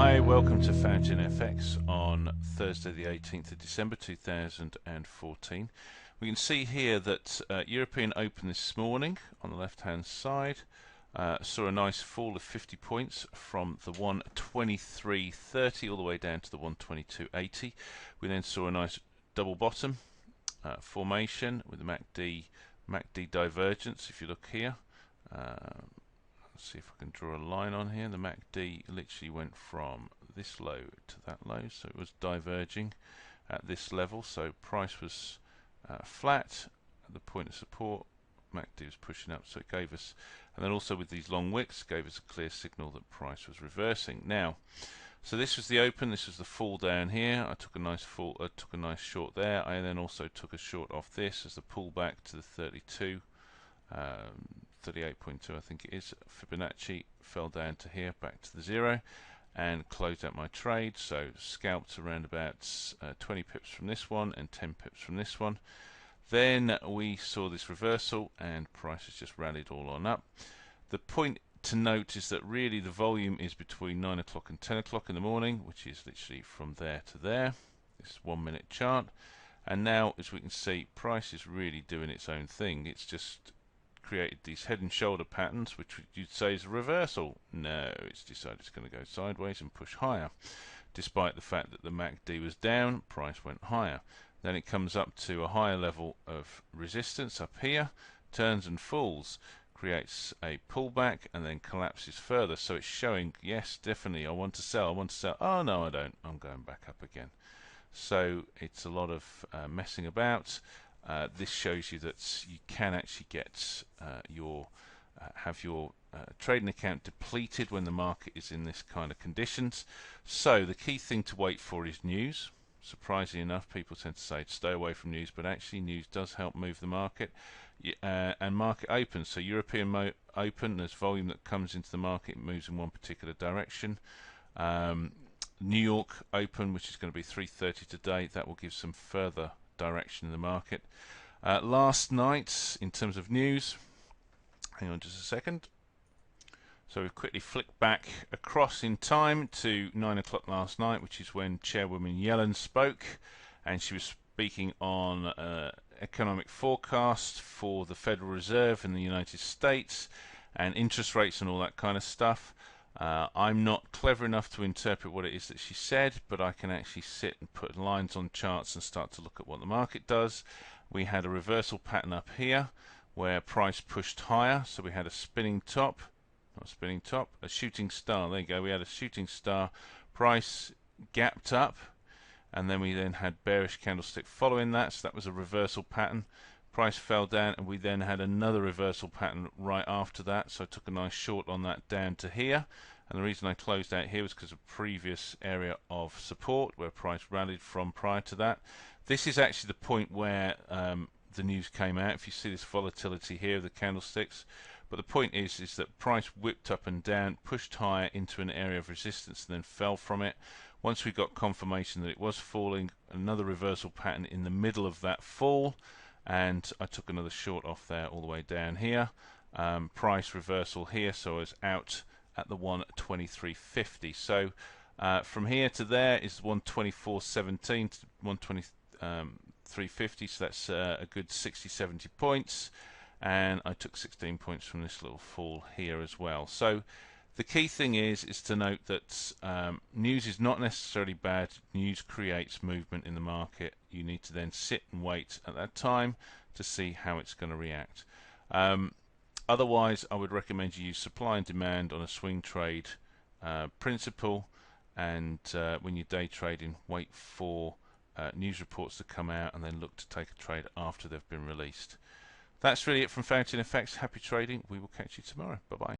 Hi, welcome to FountainFX on Thursday the 18th of December 2014. We can see here that European Open this morning on the left hand side saw a nice fall of 50 points from the 123.30 all the way down to the 122.80. We then saw a nice double bottom formation with the MACD divergence. If you look here, let's see if I can draw a line on here. The MACD literally went from this low to that low, so it was diverging at this level. So price was flat at the point of support. MACD was pushing up, so it gave us, and then also with these long wicks, gave us a clear signal that price was reversing. Now, so this was the open. This was the fall down here. I took a nice fall. I took a nice short there. I then also took a short off this as the pullback to the 32. 38.2 I think it is. Fibonacci fell down to here, back to the zero, and closed out my trade. So scalped around about 20 pips from this one and 10 pips from this one. Then we saw this reversal and prices just rallied all on up. The point to note is that really the volume is between 9 o'clock and 10 o'clock in the morning, which is literally from there to there. This 1 minute chart, and now as we can see, price is really doing its own thing. It's just created these head and shoulder patterns, which you'd say is a reversal. No, it's decided it's going to go sideways and push higher. Despite the fact that the MACD was down, price went higher. Then it comes up to a higher level of resistance up here, turns and falls, creates a pullback, and then collapses further. So it's showing, yes, definitely, I want to sell, I want to sell. Oh no, I don't, I'm going back up again. So it's a lot of messing about. This shows you that you can actually get have your trading account depleted when the market is in this kind of conditions. So the key thing to wait for is news. Surprisingly enough, people tend to say stay away from news, but actually news does help move the market. And market open. So European open, there's volume that comes into the market, it moves in one particular direction. New York open, which is going to be 3:30 today, that will give some further direction in the market. Last night, in terms of news, hang on just a second. So we've quickly flicked back across in time to 9 o'clock last night, which is when Chairwoman Yellen spoke, and she was speaking on economic forecasts for the Federal Reserve in the United States and interest rates and all that kind of stuff. I'm not clever enough to interpret what it is that she said, but I can actually sit and put lines on charts and start to look at what the market does. We had a reversal pattern up here where price pushed higher, so we had a spinning top, not a spinning top, a shooting star. There you go, we had a shooting star. Price gapped up, and then we then had bearish candlestick following that, so that was a reversal pattern. Price fell down, and we then had another reversal pattern right after that, so I took a nice short on that down to here. And the reason I closed out here was because of previous area of support where price rallied from prior to that. This is actually the point where the news came out. If you see this volatility here of the candlesticks, but the point is that price whipped up and down, pushed higher into an area of resistance, and then fell from it. Once we got confirmation that it was falling, another reversal pattern in the middle of that fall, and I took another short off there all the way down here. Price reversal here, so I was out at the 123.50. So from here to there is 124.17 to 123.50, so that's a good 60-70 points, and I took 16 points from this little fall here as well. So the key thing is to note that news is not necessarily bad. News creates movement in the market. You need to then sit and wait at that time to see how it's going to react. Otherwise, I would recommend you use supply and demand on a swing trade principle, and when you're day trading, wait for news reports to come out and then look to take a trade after they've been released. That's really it from FountainFX. Happy trading. We will catch you tomorrow. Bye-bye.